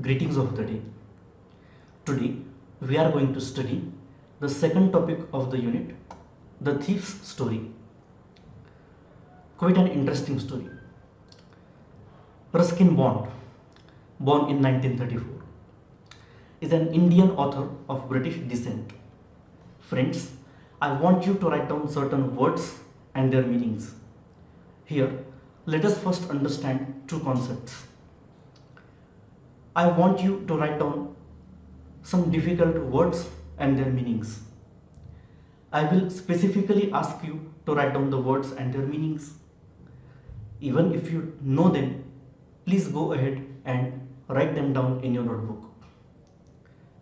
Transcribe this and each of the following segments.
Greetings of the day. Today we are going to study the second topic of the unit, the thief's story. Quite an interesting story. Ruskin Bond, born in 1934, is an Indian author of British descent. Friends, I want you to write down certain words and their meanings. Here, let us first understand two concepts. I want you to write down some difficult words and their meanings. I will specifically ask you to write down the words and their meanings. Even if you know them, please go ahead and write them down in your notebook.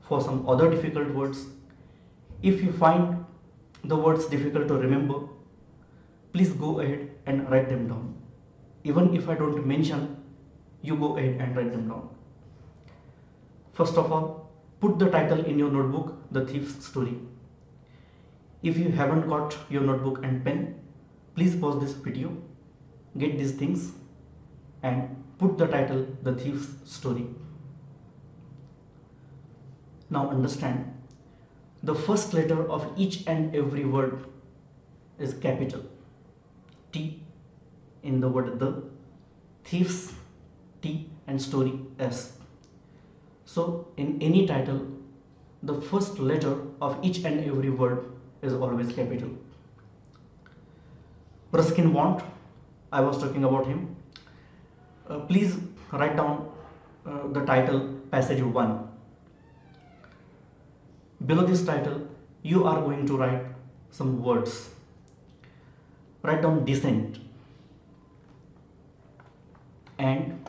For some other difficult words, if you find the words difficult to remember, please go ahead and write them down. Even if I don't mention, you go ahead and write them down. First of all, put the title in your notebook, The Thief's Story. If you haven't got your notebook and pen, please pause this video, get these things and put the title, The Thief's Story. Now understand, the first letter of each and every word is capital. T in the word the, thieves T and story S. So in any title, the first letter of each and every word is always capital. Ruskin Bond, I was talking about him. Please write down the title, passage 1. Below this title, you are going to write some words. Write down descent and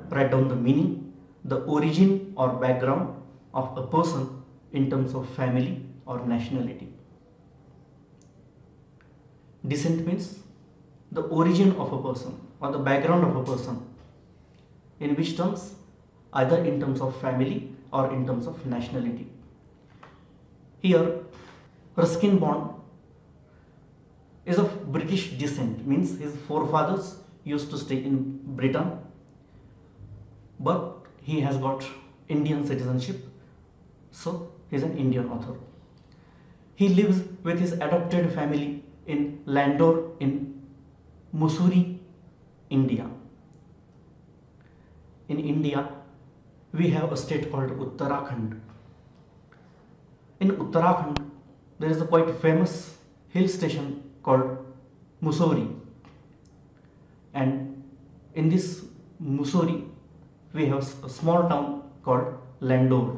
write down the meaning, the origin or background of a person in terms of family or nationality. Descent means the origin of a person or the background of a person. In which terms? Either in terms of family or in terms of nationality. Here, Ruskin Bond is of British descent, means his forefathers used to stay in Britain, but he has got Indian citizenship, so he is an Indian author. He lives with his adopted family in Landor in Mussoorie, India. In India, we have a state called Uttarakhand. In Uttarakhand, there is a quite famous hill station called Mussoorie, and in this Mussoorie, we have a small town called Landor.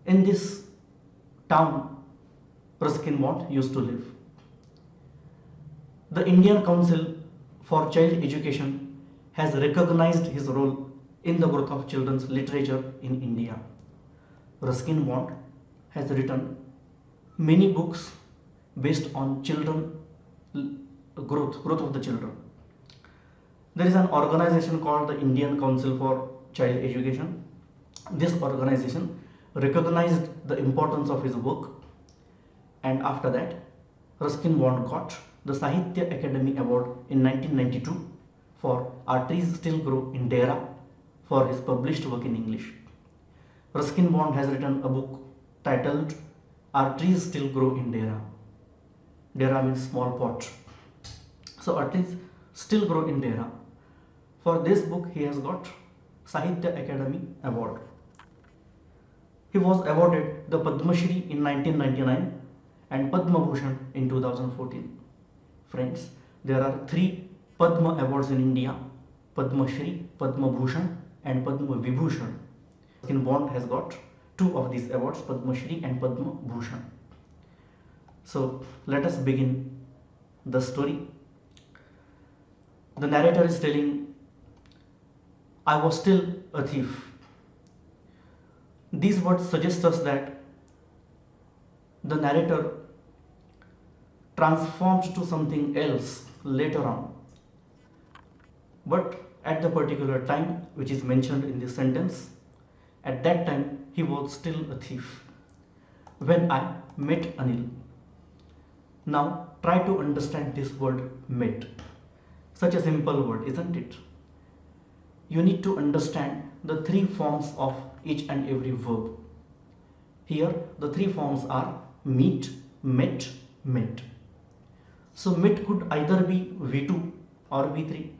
In this town, Ruskin Bond used to live. The Indian Council for Child Education has recognized his role in the growth of children's literature in India. Ruskin Bond has written many books based on children growth of the children. There is an organization called the Indian Council for Child Education. This organization recognized the importance of his work, and after that Ruskin Bond got the Sahitya Academy Award in 1992 for Our Trees Still Grow in Dehra for his published work in English. Ruskin Bond has written a book titled Our Trees Still Grow in Dehra. Dehra means small pot. So our trees still grow in Dehra. For this book he has got Sahitya Academy Award. He was awarded the Padma Shri in 1999 and Padma Bhushan in 2014. Friends, there are 3 Padma awards in India: Padma Shri, Padma Bhushan and Padma Vibhushan. Ruskin Bond has got 2 of these awards, Padma Shri and Padma Bhushan. So let us begin the story. The narrator is telling, I was still a thief. These words suggest us that the narrator transformed to something else later on. But at the particular time which is mentioned in this sentence, at that time he was still a thief when I met Anil. Now try to understand this word met. Such a simple word, isn't it? you need to understand the three forms of each and every verb. Here the three forms are meet, met, met. So met could either be V2 or V3.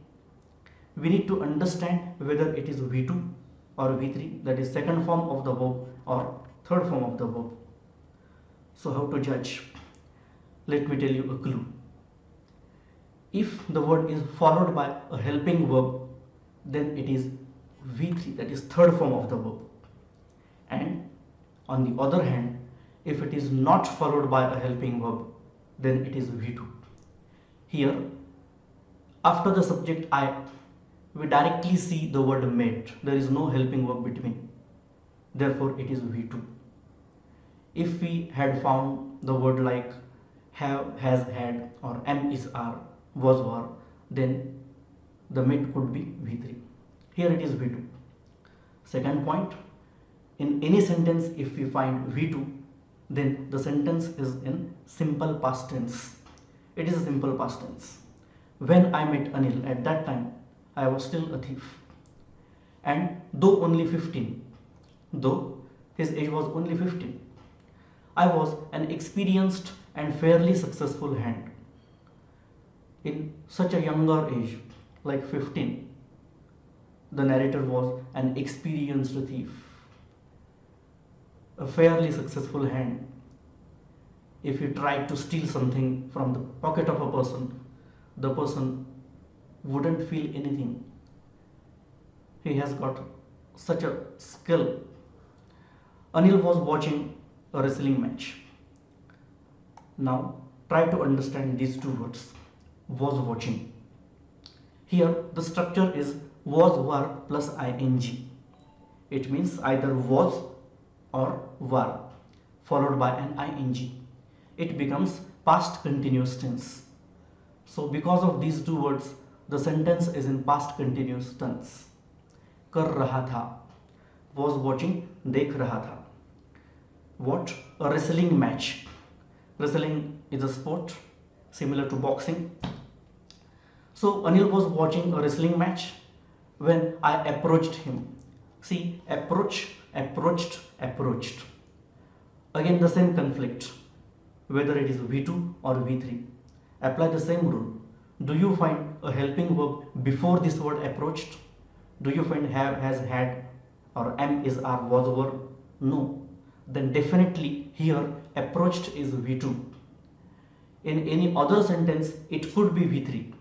We need to understand whether it is V2 or V3, that is second form of the verb or third form of the verb. So how to judge? Let me tell you a clue. If the word is followed by a helping verb, then it is V3, that is third form of the verb. And on the other hand, if it is not followed by a helping verb, then it is V2. Here, after the subject I, we directly see the word met. There is no helping verb between. Therefore, it is V2. If we had found the word like have, has, had, or am, is, are, was, were, then the met could be V3. Here it is V2. Second point, in any sentence if we find V2, then the sentence is in simple past tense. It is a simple past tense. When I met Anil, at that time I was still a thief, and though only 15, though his age was only 15, I was an experienced and fairly successful hand. In such a younger age, like 15, the narrator was an experienced thief, a fairly successful hand. If you try to steal something from the pocket of a person, the person wouldn't feel anything. He has got such a skill. Anil was watching a wrestling match. Now try to understand these two words. Was watching. Here the structure is was, were plus ing. It means either was or were followed by an ing. It becomes past continuous tense. So because of these two words, the sentence is in past continuous tense. कर रहा था, was watching, देख रहा था. What? A wrestling match. Wrestling is a sport similar to boxing. So Anil was watching a wrestling match when I approached him. See, approach, approached, approached. Again the same conflict, whether it is V2 or V3. Apply the same rule. Do you find a helping verb before this word approached? Do you find have, has, had, or am, is, are, was, were? No. Then definitely here approached is V2. In any other sentence it could be V3,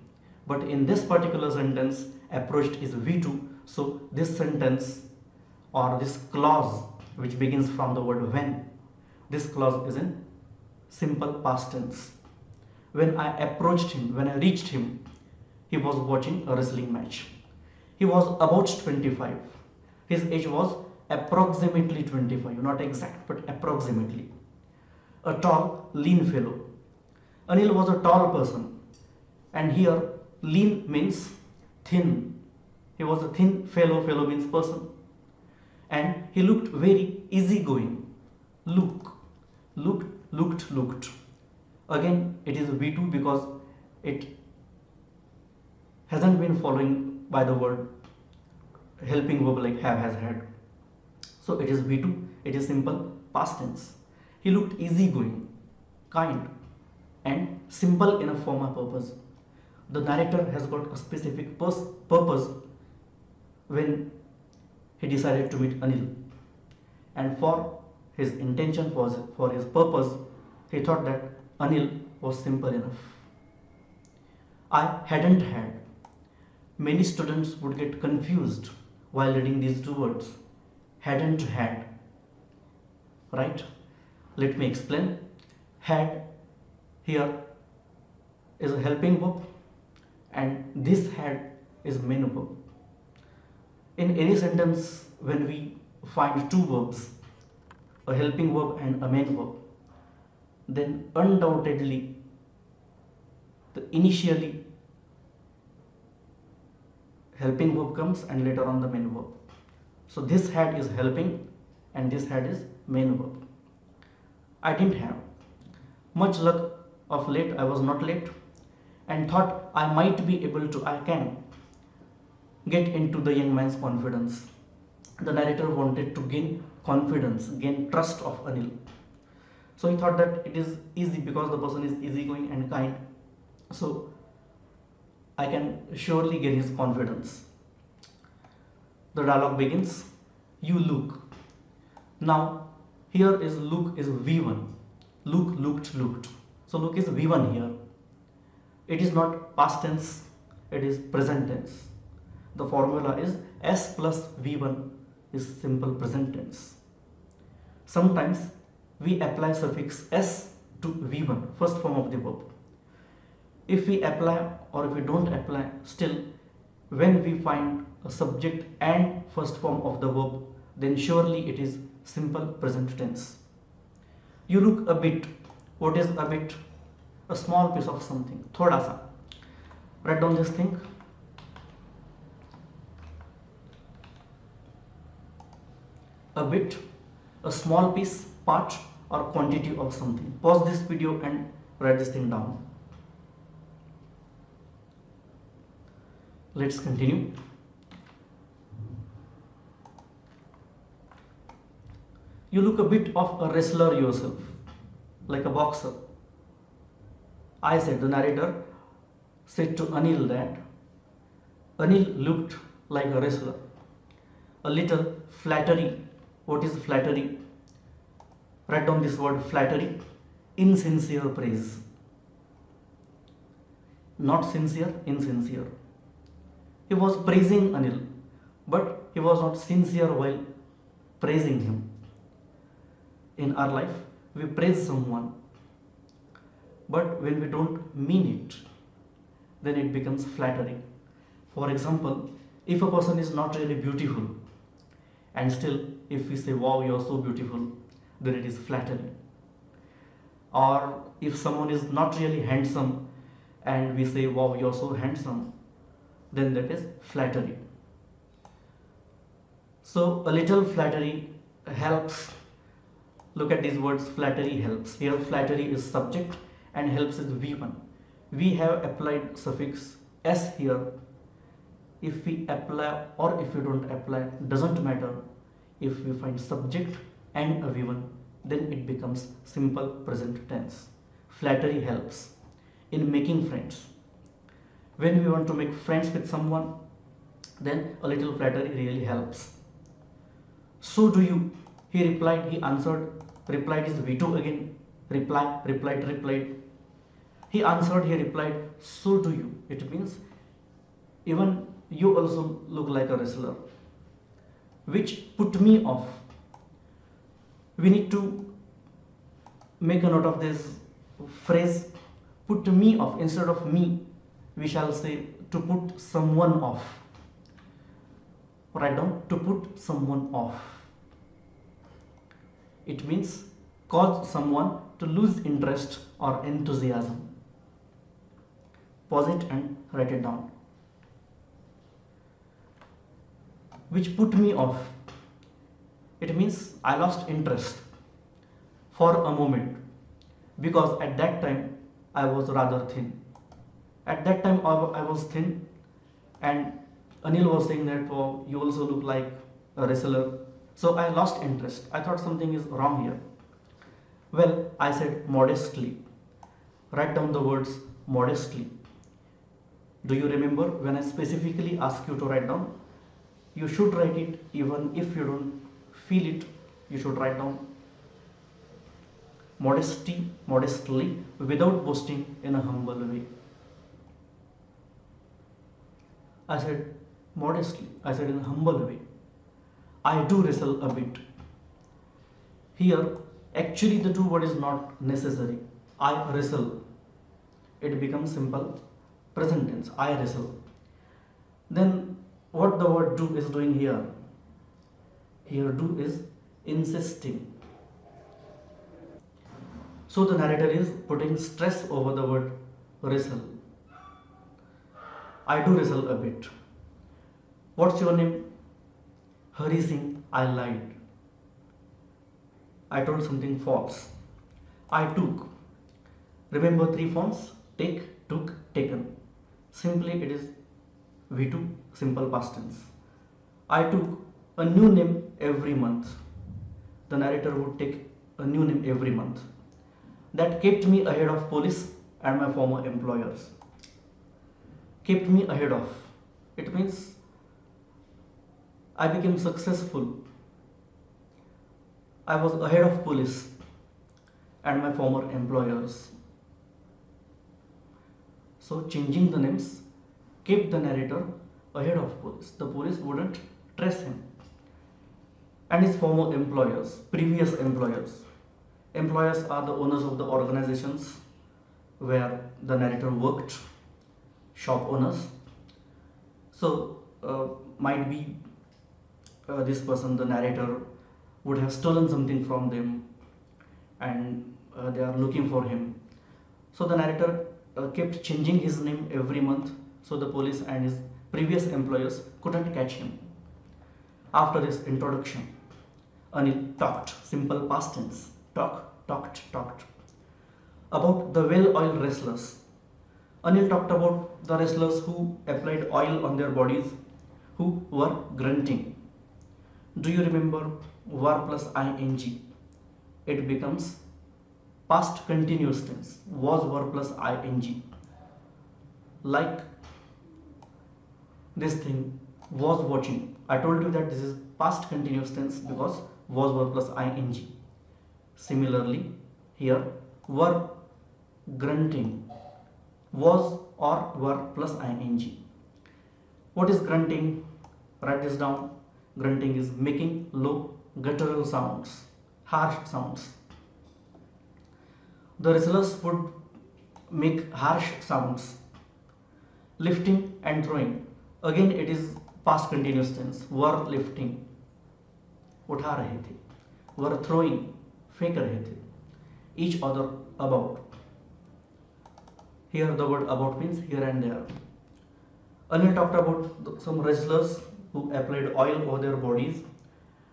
but in this particular sentence approached is V2. So this sentence or this clause which begins from the word when, this clause is in simple past tense. When I approached him, when I reached him, he was watching a wrestling match. He was about 25. His age was approximately 25, not exact but approximately. A tall, lean fellow. Anil was a tall person, and here lean means thin. He was a thin fellow, fellow means person, and he looked very easygoing. Looked. Again it is V2 because it hasn't been following by the word helping verb like have, has, had. So it is V2, it is simple past tense. He looked easygoing, kind, and simple in a form of purpose. The narrator has got a specific purpose when he decided to meet Anil, and for his intention, for his purpose, he thought that Anil was simple enough. I hadn't had. Many students would get confused while reading these two words. Hadn't had. Right? Let me explain. Had here is a helping verb, and this had is main verb. In any sentence, when we find two verbs, a helping verb and a main verb, then undoubtedly the initially helping verb comes and later on the main verb. So this had is helping and this had is main verb. I didn't have. Much luck of late I was not late and thought I might be able to, I can. get into the young man's confidence. The narrator wanted to gain confidence, gain trust of Anil. So he thought that it is easy because the person is easygoing and kind. So I can surely gain his confidence. The dialogue begins. You look. Now here is look is V1. Look, looked, looked. So look is V1 here. It is not past tense, it is present tense. The formula is S plus V1 is simple present tense. Sometimes we apply suffix S to V1, first form of the verb. If we apply or if we don't apply, still when we find a subject and first form of the verb, then surely it is simple present tense. You look a bit. What is a bit? A small piece of something. Thoda sa. Write down this thing. A bit, a small piece, part or quantity of something. Pause this video and write this thing down. Let's continue. You look a bit of a wrestler yourself, like a boxer. I said, the narrator said to Anil that Anil looked like a wrestler. A little flattery. What is flattery? Write down this word flattery. Insincere praise. Not sincere, insincere. He was praising Anil, but he was not sincere while praising him. In our life, we praise someone, but when we don't mean it, then it becomes flattery. For example, if a person is not really beautiful, and still if we say, wow, you are so beautiful, then it is flattery. Or if someone is not really handsome and we say, wow, you are so handsome, then that is flattery. So a little flattery helps. Look at these words, flattery helps. Here flattery is subject and helps is V1. We have applied suffix S here. If we apply or if we don't apply, doesn't matter. If we find subject and a V1, then it becomes simple present tense. Flattery helps in making friends. When we want to make friends with someone, then a little flattery really helps. So do you. He replied, he answered. Replied is V2 again. Reply, replied, replied. He answered, he replied, so do you. It means even you also look like a wrestler. Which put me off. We need to make a note of this phrase, put me off. Instead of me, we shall say to put someone off. Write down, to put someone off. It means cause someone to lose interest or enthusiasm. Pause it and write it down. Which put me off. It means I lost interest for a moment, because at that time I was rather thin. At that time I was thin, and Anil was saying that, oh, you also look like a wrestler. So I lost interest. I thought something is wrong here. Well, I said modestly. Write down the words modestly. Do you remember when I specifically asked you to write down? You should write it even if you don't feel it. You should write down modesty, modestly, without boasting, in a humble way. I said modestly. I said in a humble way. I do wrestle a bit. Here, actually the two word is not necessary. I wrestle. It becomes simple present tense. I wrestle. Then what the word do is doing here? Here do is insisting. So the narrator is putting stress over the word wrestle. I do wrestle a bit. What's your name? Hari Singh. I lied. I told something false. I took. Remember three forms? Take, took, taken. Simply it is V2 simple past tense. I took a new name every month. The narrator would take a new name every month. That kept me ahead of police and my former employers. Kept me ahead of. It means I became successful. I was ahead of police and my former employers. So changing the names kept the narrator ahead of police. The police wouldn't trace him. And his former employers, previous employers. Employers are the owners of the organizations where the narrator worked, shop owners. So might be this person, the narrator, would have stolen something from them and they are looking for him. So the narrator kept changing his name every month so the police and his previous employers couldn't catch him. After this introduction, Anil talked, simple past tense, talked about the well-oiled wrestlers. Anil talked about the wrestlers who applied oil on their bodies, who were grunting. Do you remember var plus ing? It becomes past continuous tense, was var plus ing. Like this thing, was watching. I told you that this is past continuous tense because was var plus ing. Similarly, here were grunting, was or were plus ing. What is grunting? Write this down. Grunting is making low guttural sounds, harsh sounds. The wrestlers would make harsh sounds. Lifting and throwing. Again it is past continuous tense. Were lifting, उठा रहे थे. Were throwing, फेंक रहे थे. Each other about. Here the word about means here and there. Anil talked about some wrestlers who applied oil over their bodies.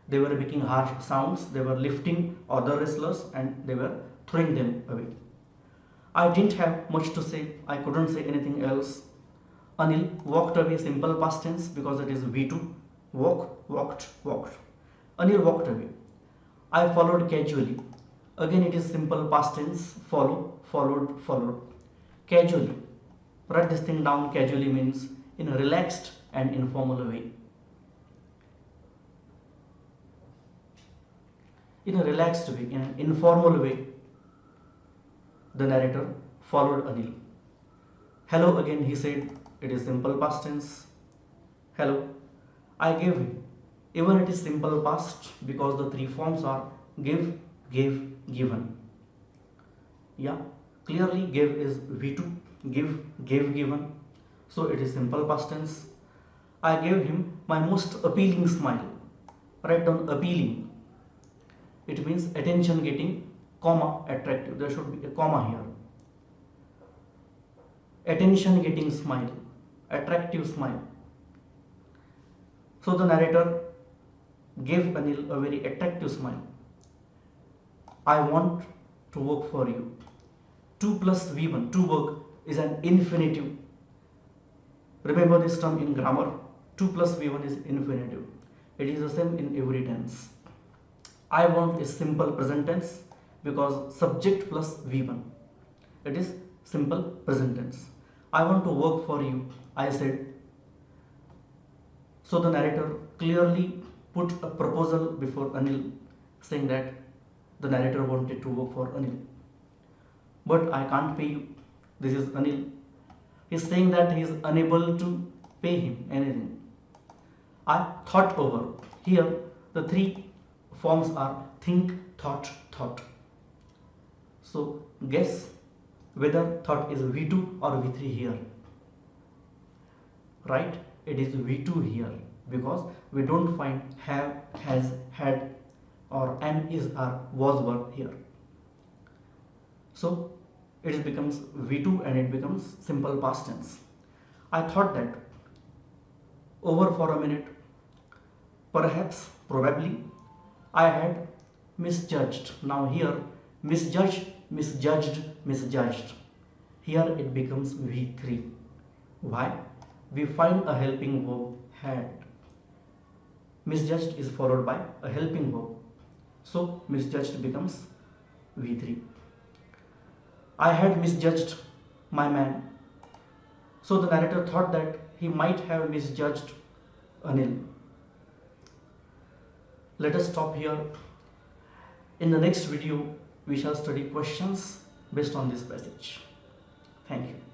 They were making harsh sounds. They were lifting other wrestlers and they were throwing them away. I didn't have much to say. I couldn't say anything else. Anil walked away, simple past tense because it is V2. Walked. Anil walked away. I followed casually. Again it is simple past tense. Followed. Casually. Write this thing down. Casually means in a relaxed and informal way. In a relaxed way, in an informal way, the narrator followed Anil. Hello again, he said. It is simple past tense. Hello. I gave him. Even it is simple past because the three forms are give, gave, given. Yeah, clearly gave is V2, give, gave, given. So it is simple past tense. I gave him my most appealing smile. Write down appealing. It means attention getting, comma, attractive. There should be a comma here. Attention getting smile, attractive smile. So the narrator gave Anil a very attractive smile. I want to work for you. 2 plus V1, to work, is an infinitive. Remember this term in grammar. 2 plus V1 is infinitive. It is the same in every tense. I want is simple present tense because subject plus V1. It is simple present tense. I want to work for you, I said. So the narrator clearly put a proposal before Anil, saying that the narrator wanted to work for Anil. But I can't pay you. This is Anil. He is saying that he is unable to pay him anything. I thought over. Here the three forms are think, thought. So guess whether thought is V2 or V3 here. Right? It is V2 here because we don't find have, has, had or am, is, are, was, were here. So it becomes V2 and it becomes simple past tense. I thought that over for a minute, perhaps, probably, I had misjudged. Now here misjudged. Here it becomes V3. Why? we find a helping verb had. Misjudged is followed by a helping verb. So misjudged becomes V3. I had misjudged my man. So the narrator thought that he might have misjudged Anil. Let us stop here. In the next video, we shall study questions based on this passage. Thank you.